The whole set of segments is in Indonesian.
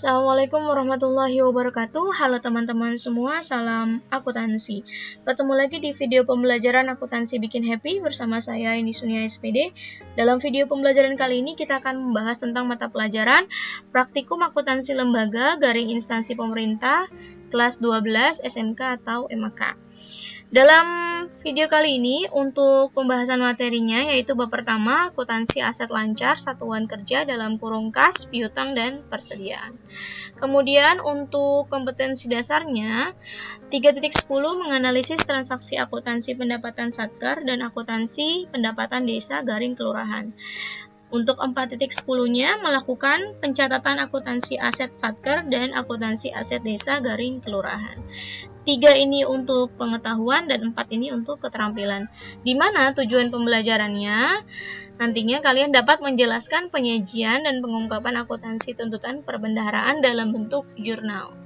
Assalamualaikum warahmatullahi wabarakatuh. Halo teman-teman semua, salam akuntansi. Ketemu lagi di video pembelajaran akuntansi bikin happy bersama saya Indi Sunia SPD. Dalam video pembelajaran kali ini kita akan membahas tentang mata pelajaran Praktikum Akuntansi Lembaga garing Instansi Pemerintah kelas 12 SMK atau MAK. Dalam video kali ini untuk pembahasan materinya yaitu bab pertama akuntansi aset lancar satuan kerja dalam kurung kas, piutang, dan persediaan. Kemudian untuk kompetensi dasarnya 3.10 menganalisis transaksi akuntansi pendapatan satker dan akuntansi pendapatan desa garing kelurahan. Untuk 4.10-nya melakukan pencatatan akuntansi aset satker dan akuntansi aset desa garing kelurahan. 3 ini untuk pengetahuan dan 4 ini untuk keterampilan. Di mana tujuan pembelajarannya? Nantinya kalian dapat menjelaskan penyajian dan pengungkapan akuntansi tuntutan perbendaharaan dalam bentuk jurnal.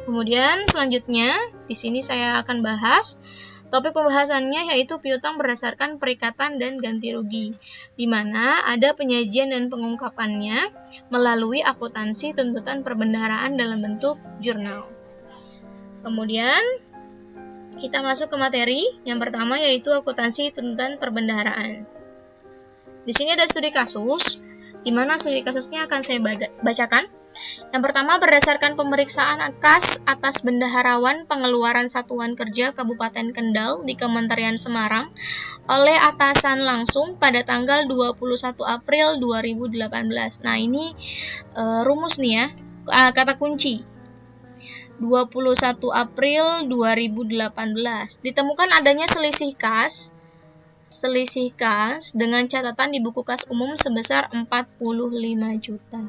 Kemudian selanjutnya di sini saya akan bahas topik pembahasannya yaitu piutang berdasarkan perikatan dan ganti rugi, di mana ada penyajian dan pengungkapannya melalui akuntansi tuntutan perbendaharaan dalam bentuk jurnal. Kemudian kita masuk ke materi yang pertama yaitu akuntansi tuntutan perbendaharaan. Di sini ada studi kasus, di mana studi kasusnya akan saya bacakan. Yang pertama, berdasarkan pemeriksaan kas atas bendaharawan pengeluaran Satuan Kerja Kabupaten Kendal di Kementerian Semarang oleh atasan langsung pada tanggal 21 April 2018. Nah, ini rumus nih ya, kata kunci. 21 April 2018. Ditemukan adanya selisih kas dengan catatan di buku kas umum sebesar 45 juta.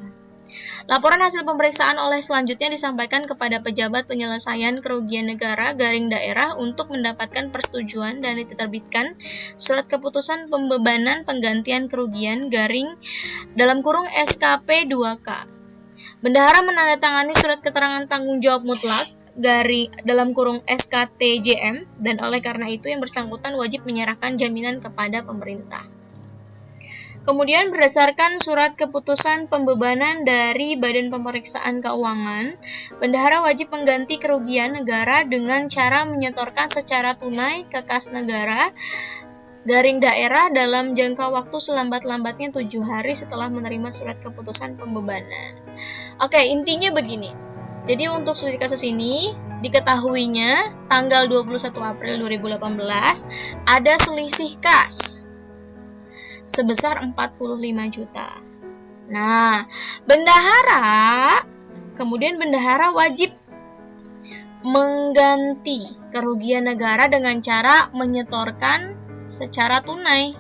Laporan hasil pemeriksaan oleh selanjutnya disampaikan kepada pejabat penyelesaian kerugian negara garing daerah untuk mendapatkan persetujuan dan diterbitkan surat keputusan pembebanan penggantian kerugian garing dalam kurung SKP 2K. Bendahara menandatangani surat keterangan tanggung jawab mutlak dalam kurung SKTJM dan oleh karena itu yang bersangkutan wajib menyerahkan jaminan kepada pemerintah. Kemudian berdasarkan surat keputusan pembebanan dari Badan Pemeriksaan Keuangan, bendahara wajib mengganti kerugian negara dengan cara menyetorkan secara tunai ke kas negara garing daerah dalam jangka waktu selambat-lambatnya 7 hari setelah menerima surat keputusan pembebanan. Oke, intinya begini. Jadi untuk studi kasus ini diketahuinya tanggal 21 April 2018 ada selisih kas sebesar 45 juta. Nah, kemudian bendahara wajib mengganti kerugian negara dengan cara menyetorkan secara tunai.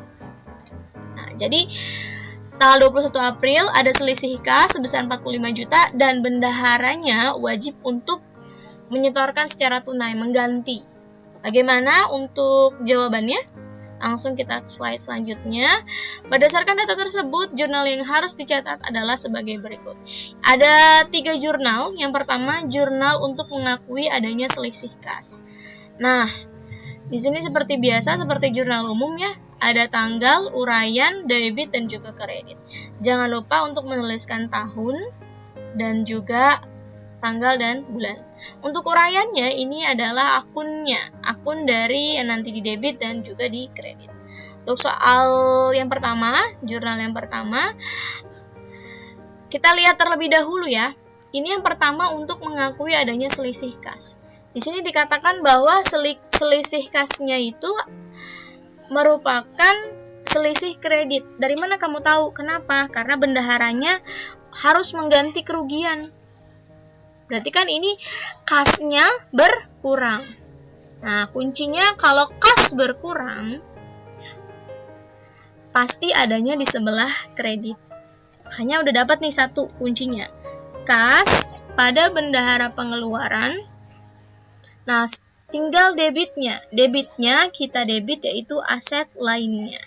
Nah, jadi tanggal 21 April ada selisih kas sebesar 45 juta dan bendaharanya wajib untuk menyetorkan secara tunai, mengganti. Bagaimana untuk jawabannya? Langsung kita ke slide selanjutnya. Berdasarkan data tersebut, jurnal yang harus dicatat adalah sebagai berikut. Ada 3 jurnal. Yang pertama, jurnal untuk mengakui adanya selisih kas. Nah, di sini seperti biasa, seperti jurnal umum ya, ada tanggal, uraian, debit, dan juga kredit. Jangan lupa untuk menuliskan tahun dan juga tanggal dan bulan. Untuk uraiannya ini adalah akun dari yang nanti di debit dan juga di kredit. Untuk soal yang pertama, jurnal yang pertama, kita lihat terlebih dahulu ya. Ini yang pertama untuk mengakui adanya selisih kas. Di sini dikatakan bahwa selisih kasnya itu merupakan selisih kredit. Dari mana kamu tahu? Kenapa? Karena bendaharanya harus mengganti kerugian. Berarti kan ini kasnya berkurang. Nah, kuncinya kalau kas berkurang, pasti adanya di sebelah kredit. Hanya udah dapat nih satu kuncinya. Kas pada bendahara pengeluaran. Nah, tinggal debitnya. Debitnya kita debit yaitu aset lainnya.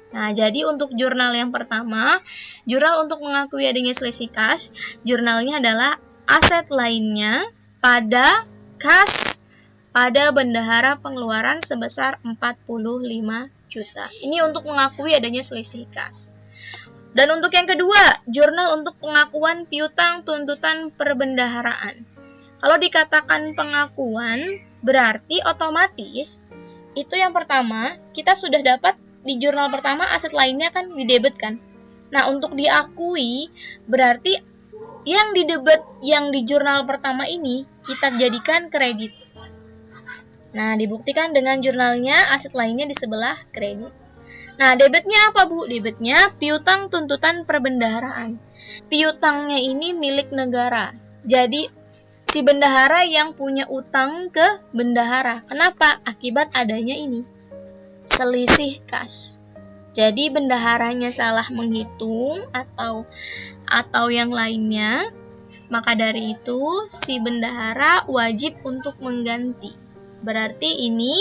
Nah, jadi untuk jurnal yang pertama, jurnal untuk mengakui adanya selisih kas, jurnalnya adalah aset lainnya pada kas pada bendahara pengeluaran sebesar 45 juta. Ini untuk mengakui adanya selisih kas. Dan untuk yang kedua, jurnal untuk pengakuan piutang tuntutan perbendaharaan. Kalau dikatakan pengakuan, berarti otomatis itu yang pertama, kita sudah dapat di jurnal pertama aset lainnya kan didebet kan. Nah, untuk diakui, berarti yang didebet yang di jurnal pertama ini kita jadikan kredit. Nah, dibuktikan dengan jurnalnya aset lainnya di sebelah kredit. Nah, debitnya apa, Bu? Debitnya piutang tuntutan perbendaharaan. Piutangnya ini milik negara. Jadi, si bendahara yang punya utang ke bendahara. Kenapa? Akibat adanya ini. Selisih kas. Jadi, bendaharanya salah menghitung atau yang lainnya. Maka dari itu, si bendahara wajib untuk mengganti. Berarti ini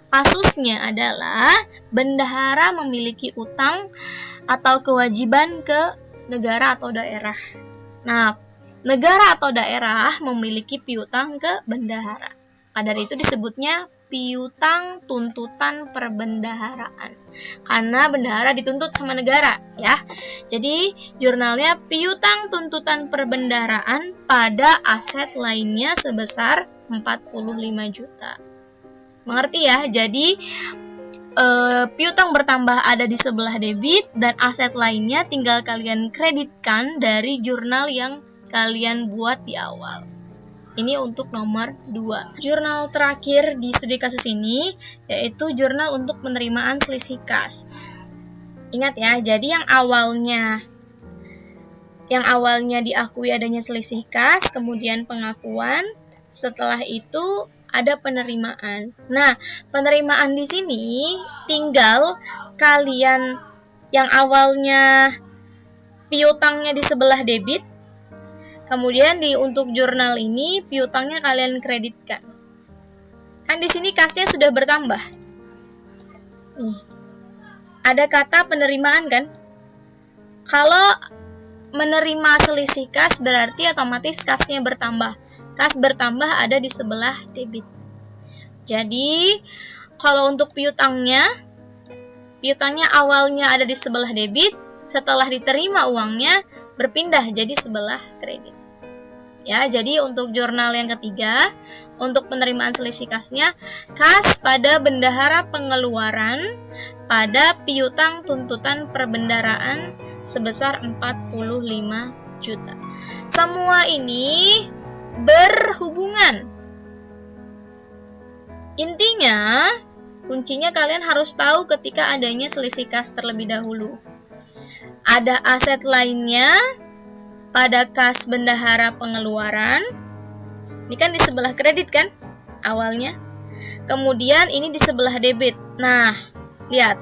kasusnya adalah bendahara memiliki utang atau kewajiban ke negara atau daerah. Nah, negara atau daerah memiliki piutang ke bendahara. Dari itu disebutnya piutang tuntutan perbendaharaan. Karena bendahara dituntut sama negara, ya. Jadi, jurnalnya piutang tuntutan perbendaharaan pada aset lainnya sebesar 45 juta. Mengerti ya? Jadi piutang bertambah ada di sebelah debit dan aset lainnya tinggal kalian kreditkan dari jurnal yang kalian buat di awal. Ini untuk nomor 2. Jurnal terakhir di studi kasus ini yaitu jurnal untuk penerimaan selisih kas. Ingat ya, jadi yang awalnya diakui adanya selisih kas, kemudian pengakuan, setelah itu ada penerimaan. Nah, penerimaan di sini tinggal kalian yang awalnya piutangnya di sebelah debit, kemudian untuk jurnal ini piutangnya kalian kreditkan. Kan di sini kasnya sudah bertambah. Ada kata penerimaan kan? Kalau menerima selisih kas berarti otomatis kasnya bertambah. Kas bertambah ada di sebelah debit. Jadi, kalau untuk piutangnya awalnya ada di sebelah debit, setelah diterima uangnya berpindah jadi sebelah kredit. Ya, jadi untuk jurnal yang ketiga, untuk penerimaan selisih kasnya, kas pada bendahara pengeluaran pada piutang tuntutan perbendaharaan sebesar 45 juta. Semua ini berhubungan. Intinya, kuncinya kalian harus tahu ketika adanya selisih kas terlebih dahulu. Ada aset lainnya pada kas bendahara pengeluaran. Ini kan di sebelah kredit kan awalnya. Kemudian ini di sebelah debit. Nah, lihat.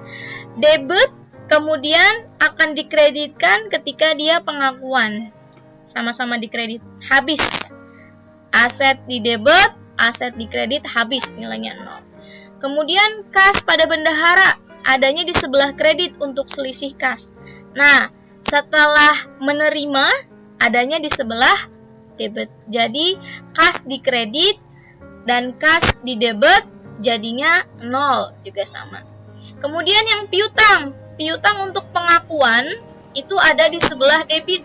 Debit kemudian akan dikreditkan ketika dia pengakuan. Sama-sama dikredit. Habis. Aset di debit, aset di kredit habis nilainya 0. Kemudian kas pada bendahara adanya di sebelah kredit untuk selisih kas. Nah, setelah menerima adanya di sebelah debit. Jadi kas di kredit dan kas di debit jadinya 0 juga sama. Kemudian yang piutang untuk pengakuan itu ada di sebelah debit.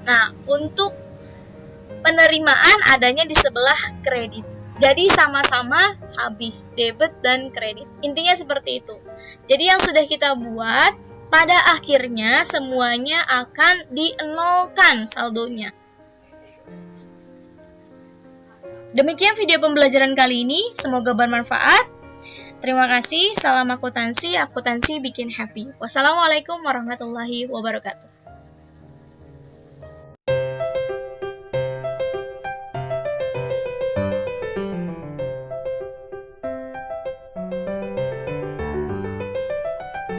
Nah, untuk penerimaan adanya di sebelah kredit. Jadi sama-sama habis debit dan kredit. Intinya seperti itu. Jadi yang sudah kita buat pada akhirnya semuanya akan dienolkan saldonya. Demikian video pembelajaran kali ini. Semoga bermanfaat. Terima kasih. Salam akuntansi. Akuntansi bikin happy. Wassalamualaikum warahmatullahi wabarakatuh.